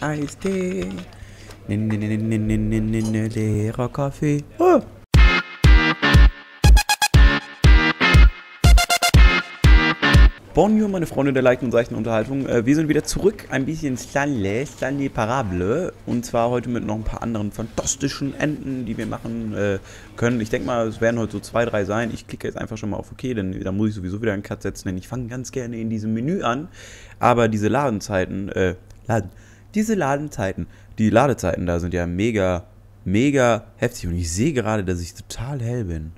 Eistee. Leerer Kaffee. Oh. Bonjour, meine Freunde der leichten und seichten Unterhaltung. Wir sind wieder zurück, ein bisschen Stanley Parable. Und zwar heute mit noch ein paar anderen fantastischen Enden, die wir machen können. Ich denke mal, es werden heute so 2, 3 sein. Ich klicke jetzt einfach schon mal auf OK, denn da muss ich sowieso wieder einen Cut setzen, denn ich fange ganz gerne in diesem Menü an. Aber diese Ladezeiten, die Ladezeiten da sind ja mega heftig. Und ich sehe gerade, dass ich total hell bin.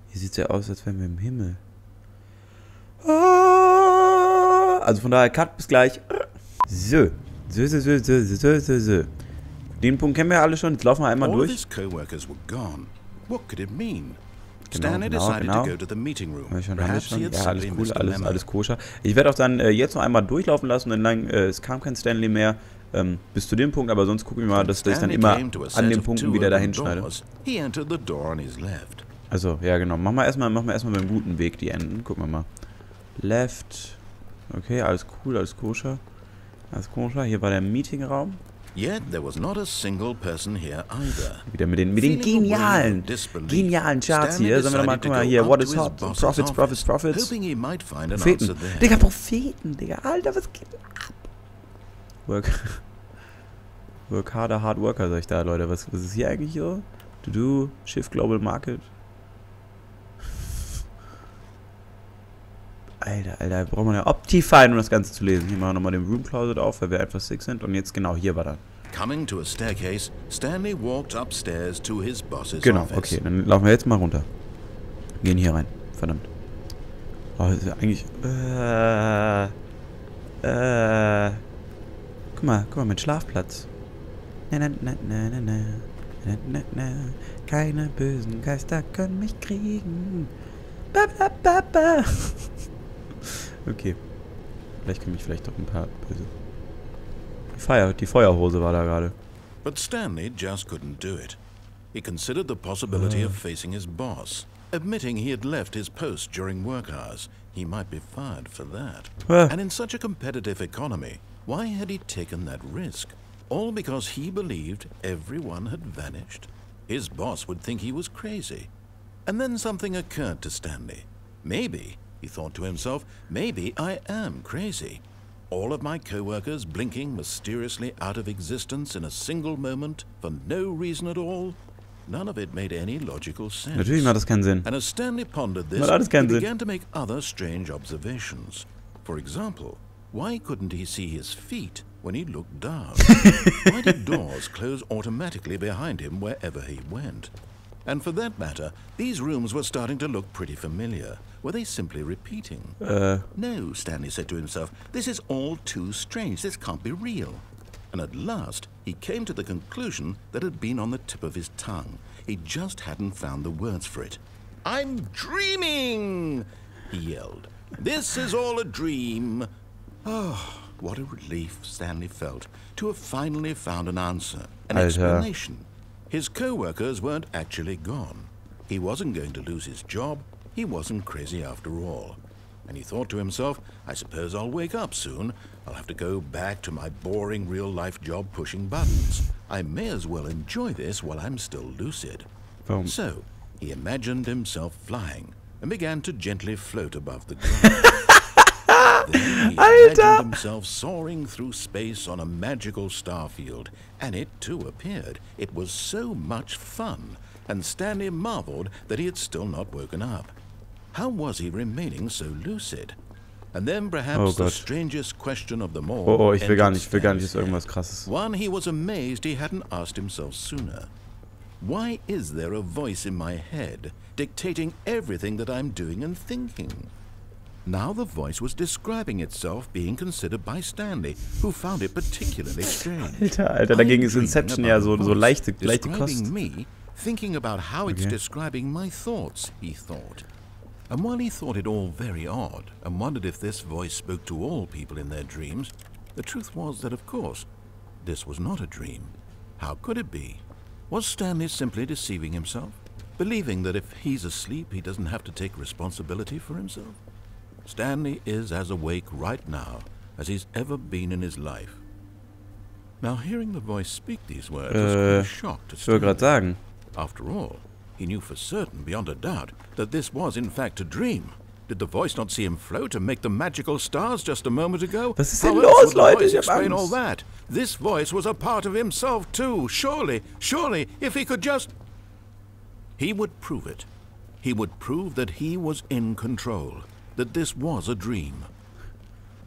Hier sieht es ja aus, als wären wir im Himmel. Also von daher, Cut, bis gleich. So. Den Punkt kennen wir ja alle schon. Jetzt laufen wir einmal durch. Genau. Ja, alles cool, alles koscher. Ich werde auch dann jetzt noch einmal durchlaufen lassen, denn es kam kein Stanley mehr bis zu dem Punkt, aber sonst gucken wir mal, dass ich dann immer an den Punkten wieder dahin schneide. Also, ja genau. Machen wir erstmal beim guten Weg die Enden. Gucken wir mal. Left. Okay, alles cool, alles koscher. Alles koscher. Hier war der Meetingraum. Yet there was not a single person here either. Wieder mit den genialen Charts hier. Sollen wir nochmal, guck mal hier, what is hot? Profits. Propheten. Digga, Propheten, Digga. Alter, was geht ab? Work harder, hard worker, sag ich da, Leute. Was ist hier eigentlich so? To-do, Shift Global Market. Alter, braucht man ja Optifine, um das Ganze zu lesen. Hier machen wir nochmal den Room Closet auf, weil wir etwas sick sind. Und jetzt genau, hier war das. Coming to a staircase, Stanley walked upstairs to his boss's genau, office. Okay, dann laufen wir jetzt mal runter. Gehen hier rein, verdammt. Oh, das ist ja eigentlich... Guck mal, mein Schlafplatz. Keine bösen Geister können mich kriegen. Okay. Vielleicht können mich doch ein paar böse. Die Feuerhose war da gerade. But Stanley just couldn't do it. He considered the possibility of facing his boss, admitting he had left his post during work hours. He might be fired for that. And in such a competitive economy, why had he taken that risk? All because he believed everyone had vanished. His boss would think he was crazy. And then something occurred to Stanley. Maybe, he thought to himself, maybe I am crazy. All of my co-workers blinking mysteriously out of existence in a single moment for no reason at all. None of it made any logical sense. Natürlich macht das keinen Sinn. And as Stanley pondered this, he began to make other strange observations. For example, why couldn't he see his feet when he looked down? Why did doors close automatically behind him wherever he went? And for that matter, these rooms were starting to look pretty familiar. Were they simply repeating? No, Stanley said to himself, this is all too strange. This can't be real. And at last, he came to the conclusion that had been on the tip of his tongue. He just hadn't found the words for it. I'm dreaming, he yelled. This is all a dream. Oh, what a relief Stanley felt to have finally found an answer, an explanation. His co-workers weren't actually gone. He wasn't going to lose his job. He wasn't crazy after all. And he thought to himself, I suppose I'll wake up soon. I'll have to go back to my boring real-life job pushing buttons. I may as well enjoy this while I'm still lucid. Boom. So, he imagined himself flying and began to gently float above the ground. Then he imagined himself soaring through space on a magical starfield, and it too appeared. It was so much fun, and Stanley marveled that he had still not woken up. How was he remaining so lucid? And then perhaps the strangest question of them all. Ich will gar nicht, ist irgendwas Krasses. One he was amazed he hadn't asked himself sooner. Why is there a voice in my head dictating everything that I'm doing and thinking? Now the voice was describing itself being considered by Stanley, who found it particularly strange. Alter, dagegen ist Inception ja so leichte Kost. Me, thinking about how it's describing my thoughts, he thought. And while he thought it all very odd, and wondered if this voice spoke to all people in their dreams, the truth was that, of course, this was not a dream. How could it be? Was Stanley simply deceiving himself? Believing that if he's asleep, he doesn't have to take responsibility for himself? Stanley is as awake right now as he's ever been in his life. Now, hearing the voice speak these words was quite a shock to Ich wollte gerade sagen. After all, he knew for certain, beyond a doubt, that this was in fact a dream. Did the voice not see him float and make the magical stars just a moment ago? Was ist denn los, Leute? Ich hab Explain all Angst. that. This voice was a part of himself too. Surely, if he could just... He would prove it. He would prove that he was in control, that this was a dream.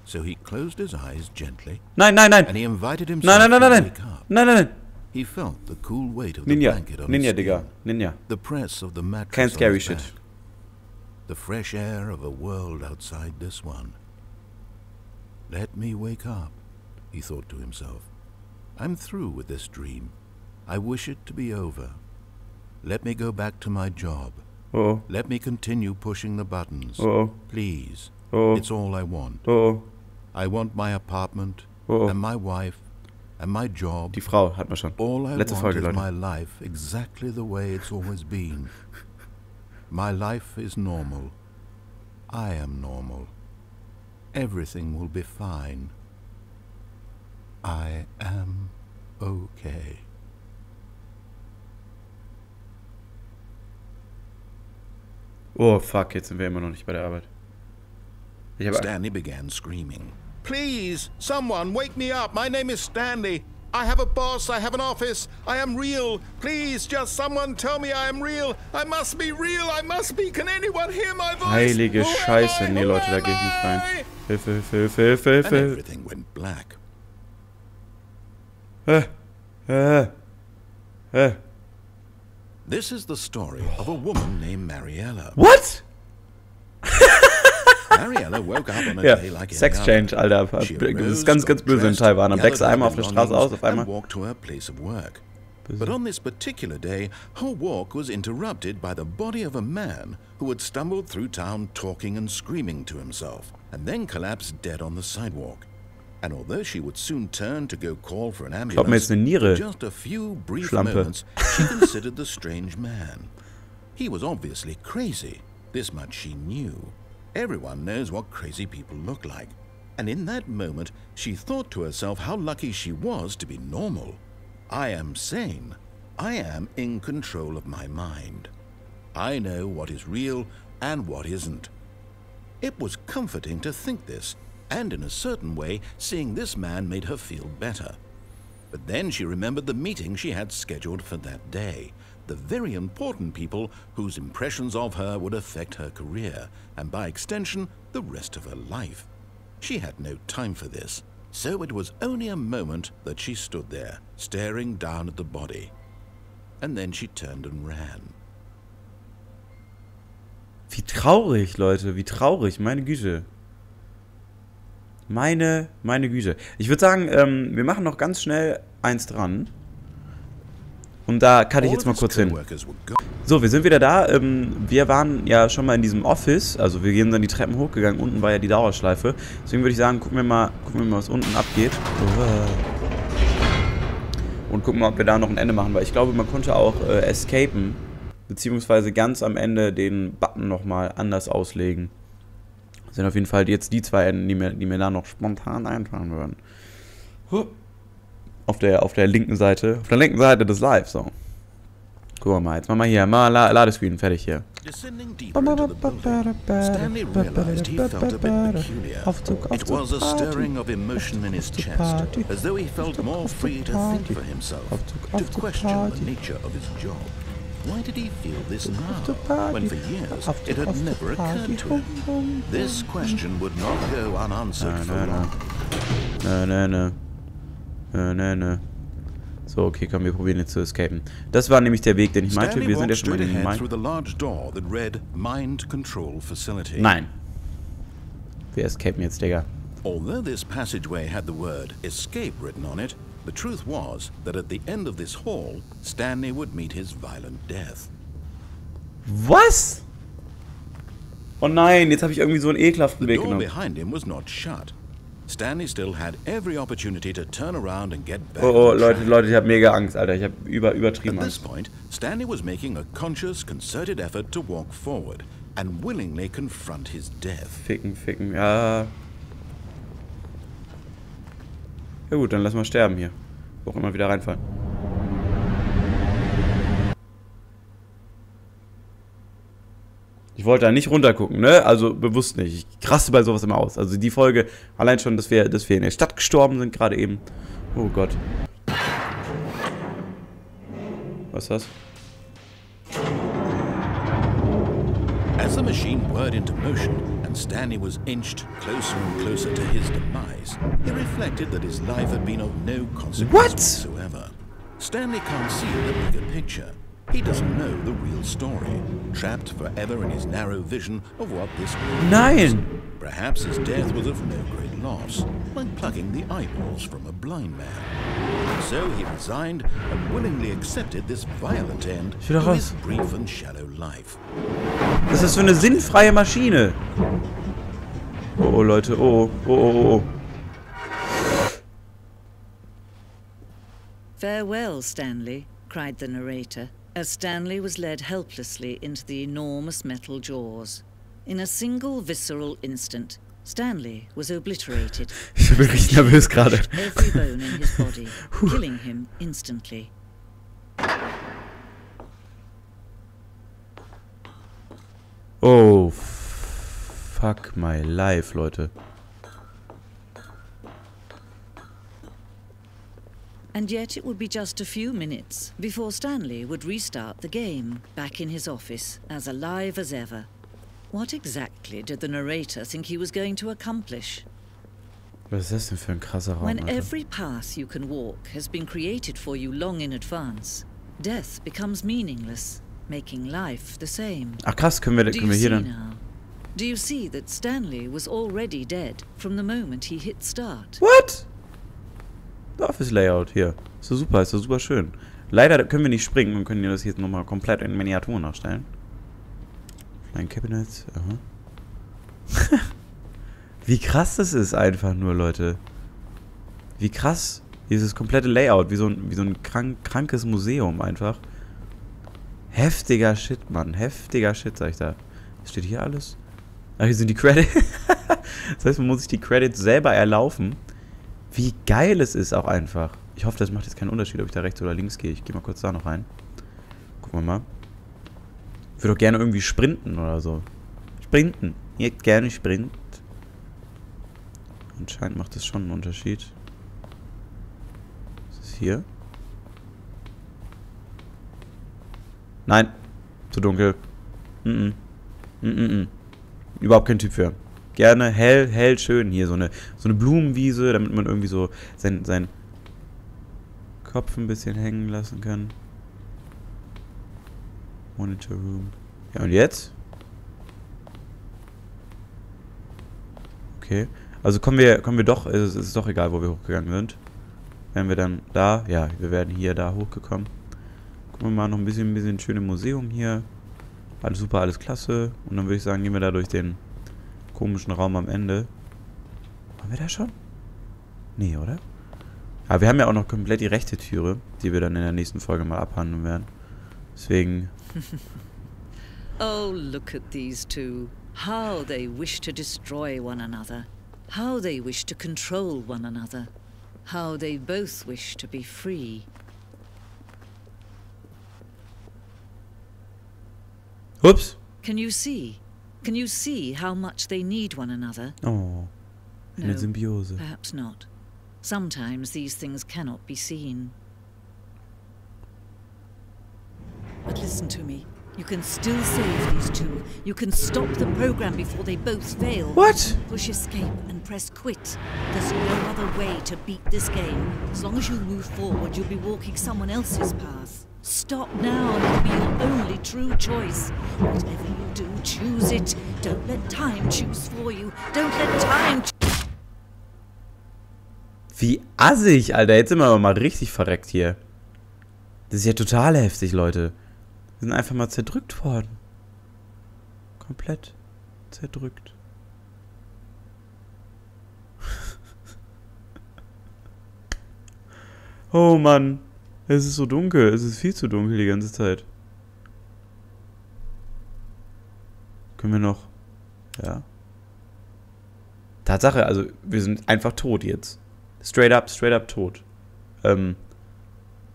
So he closed his eyes gently. Nein. And he invited himself to wake up. Nein. He felt the cool weight of the Ninja, blanket on his Digga. skin, Ninja. the press of the mattress Kein on scary his shit. back, the fresh air of a world outside this one. Let me wake up, he thought to himself. I'm through with this dream. I wish it to be over. Let me go back to my job. Oh. Let me continue pushing the buttons. Oh. Please. Oh. It's all I want. Oh. I want my apartment Oh. and my wife and my job. Die Frau hat man schon. All I Letzte want Folge, is Leute. my life exactly the way it's always been. My life is normal. I am normal. Everything will be fine. I am okay. Oh, fuck, jetzt sind wir immer noch nicht bei der Arbeit. Ich habe Stanley began screaming. Please, someone, wake me up. My name is Stanley. I have a boss. I have an office. I am real. Please, just someone tell me I am real. I must be real. I must be. Can anyone hear my voice? Heilige Scheiße. Nee, Leute, da gehe ich nicht rein. Hilfe. And everything went black. This is the story of a woman named Mariella. What? Mariella woke up on a Ja, day like any Sex other. Change, Alter. She Das ist arose, ganz got böse in dressed, Taiwan. Dann wächst du gathered einmal her auf der Straße aus, auf belongings, einmal. and walked to her place of work. But on this particular day, her walk was interrupted by the body of a man who had stumbled through town talking and screaming to himself, and then collapsed dead on the sidewalk. And although she would soon turn to go call for an Glaub mir, ambulance, jetzt eine Niere. for just a few brief Schlampe. moments, she considered the strange man. He was obviously crazy. This much she knew. Everyone knows what crazy people look like. And in that moment, she thought to herself how lucky she was to be normal. I am sane. I am in control of my mind. I know what is real and what isn't. It was comforting to think this, and in a certain way, seeing this man made her feel better. But then she remembered the meeting she had scheduled for that day. The very important people whose impressions of her would affect her career, and by extension, the rest of her life. She had no time for this, so it was only a moment that she stood there, staring down at the body. And then she turned and ran. Wie traurig, Leute, wie traurig, meine Güte. Meine Güte. Ich würde sagen, wir machen noch ganz schnell eins dran. Und da kann ich jetzt mal kurz hin. So, wir sind wieder da. Wir waren ja schon mal in diesem Office. Also wir gehen dann die Treppen hochgegangen. Unten war ja die Dauerschleife. Deswegen würde ich sagen, gucken wir mal, was unten abgeht. Und gucken mal, ob wir da noch ein Ende machen. Weil ich glaube, man konnte auch escapen. Beziehungsweise ganz am Ende den Button nochmal anders auslegen. Das sind auf jeden Fall jetzt die zwei Enden, die mir da noch spontan einfallen würden. Auf der linken Seite. Auf der linken Seite des Live, so. Gucken wir mal, jetzt machen wir hier mal Ladescreen, fertig hier. Descending deeper into the building, Stanley realized he felt a bit peculiar. It was a stirring of emotion in his chest, as though he felt more free to think for himself, to question the nature of his job. Why did he feel this now, when for years it had never occurred to him? This question would not go unanswered for long. Ne. So, okay, komm, wir probieren jetzt zu escapen. Das war nämlich der Weg, den ich meinte. Wir sind jetzt schon mal in den Nein. Wir escapen jetzt, Digga. Although this passageway had the word escape written on it, the truth was that at the end of this hall, Stanley would meet his violent death. Was? Oh nein, jetzt habe ich irgendwie so einen ekelhaften Weg The door genommen. behind him was not shut. Stanley still had every opportunity to turn around and get back. Oh, on track. Leute, ich habe mega Angst, Alter. Ich habe übertrieben At this Angst. point, Stanley was making a conscious, concerted effort to walk forward and willingly confront his death. Ficken, ja. Ja gut, dann lass mal sterben hier. Wo auch immer wieder reinfallen. Ich wollte da nicht runtergucken, ne? Also bewusst nicht. Ich raste bei sowas immer aus. Also die Folge, allein schon, dass wir in der Stadt gestorben sind gerade eben. Oh Gott. Was ist das? As the machine whirred into motion and Stanley was inched closer and closer to his demise, he reflected that his life had been of no consequence whatsoever. Stanley can't see the bigger picture. He doesn't know the real story, trapped forever in his narrow vision of what this world is. Perhaps his death was of no great loss, like plucking the eyeballs from a blind man. So he resigned and willingly accepted this violent end to his brief and shallow life. Das ist so eine sinnfreie Maschine. Oh, Leute, oh. Farewell, Stanley, cried the narrator, as Stanley was led helplessly into the enormous metal jaws. In a single visceral instant, Stanley was obliterated. Ich bin richtig nervös gerade. Every bone in his body, killing him instantly. Oh, fuck my life, Leute. And yet it would be just a few minutes before Stanley would restart the game, back in his office, as alive as ever. What exactly did the narrator think he was going to accomplish? Was ist das denn für ein krasser Raum, When Alter? every path you can walk has been created for you long in advance, death becomes meaningless, making life the same. Ach krass, können wir hier dann... Do you see that Stanley was already dead from the moment he hit start? What? Office Layout hier. Ist so super, ist so super schön. Leider können wir nicht springen und können das jetzt nochmal komplett in Miniaturen nachstellen. Ein Cabinet, aha. Wie krass das ist einfach nur, Leute. Wie krass dieses komplette Layout, wie so ein krankes Museum einfach. Heftiger Shit, Mann. Heftiger Shit, sag ich da. Was steht hier alles? Ach, hier sind die Credits. Das heißt, man muss sich die Credits selber erlaufen. Wie geil es ist auch einfach. Ich hoffe, das macht jetzt keinen Unterschied, ob ich da rechts oder links gehe. Ich gehe mal kurz da noch rein. Gucken wir mal. Ich würde doch gerne irgendwie sprinten oder so. Sprinten. Ich hätte gerne Sprint. Anscheinend macht das schon einen Unterschied. Was ist hier? Nein. Zu dunkel. Überhaupt kein Typ für. Gerne hell schön hier. So eine Blumenwiese, damit man irgendwie so seinen Kopf ein bisschen hängen lassen kann. Monitor Room. Ja, und jetzt? Okay. Also kommen wir doch, es ist doch egal, wo wir hochgegangen sind. Wären wir dann da? Ja, wir werden hier da hochgekommen. Gucken wir mal noch ein bisschen schön im Museum hier. Alles super, alles klasse. Und dann würde ich sagen, gehen wir da durch den komischen Raum am Ende. Waren wir da schon? Nee, oder? Aber wir haben ja auch noch komplett die rechte Türe, die wir dann in der nächsten Folge mal abhandeln werden. Deswegen... Oh, look at these two. How they wish to destroy one another. How they wish to control one another. How they both wish to be free. Ups. Can you see? Can you see how much they need one another? Oh, eine No, Symbiose. perhaps not. Sometimes these things cannot be seen. But listen to me. You can still save these two. You can stop the program before they both fail. What? Push escape and press quit. There's no other way to beat this game. As long as you move forward, you'll be walking someone else's path. Stop now and it'll be your only true choice. Whatever you do, choose it. Don't let time choose for you. Don't let time Wie assig, Alter. Jetzt sind wir aber mal richtig verreckt hier. Das ist ja total heftig, Leute. Wir sind einfach mal zerdrückt worden. Komplett zerdrückt. Oh Mann. Es ist so dunkel. Es ist viel zu dunkel die ganze Zeit. Können wir noch... Ja. Tatsache, also wir sind einfach tot jetzt. straight up tot.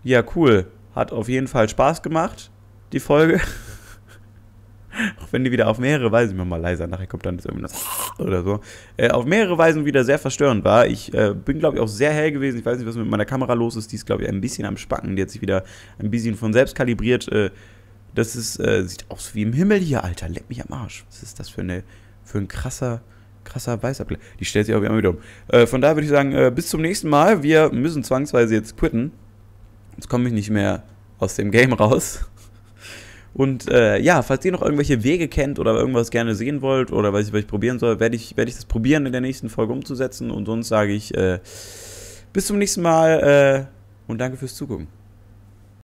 Ja, cool. Hat auf jeden Fall Spaß gemacht, die Folge. Auch wenn die wieder auf mehrere Weisen, immer mal leiser, nachher kommt dann das irgendwie das oder so, auf mehrere Weisen wieder sehr verstörend war. Ich bin, glaube ich, auch sehr hell gewesen. Ich weiß nicht, was mit meiner Kamera los ist. Die ist, glaube ich, ein bisschen am Spacken. Die hat sich wieder ein bisschen von selbst kalibriert. Das ist, sieht aus wie im Himmel hier, Alter. Leck mich am Arsch. Was ist das für ein krasser weißer Blech. Die stellt sich auch wieder um. Von daher würde ich sagen, bis zum nächsten Mal. Wir müssen zwangsweise jetzt quitten. Jetzt komme ich nicht mehr aus dem Game raus. Und ja, falls ihr noch irgendwelche Wege kennt oder irgendwas gerne sehen wollt oder was ich probieren soll, werde ich das probieren in der nächsten Folge umzusetzen. Und sonst sage ich bis zum nächsten Mal und danke fürs Zugucken.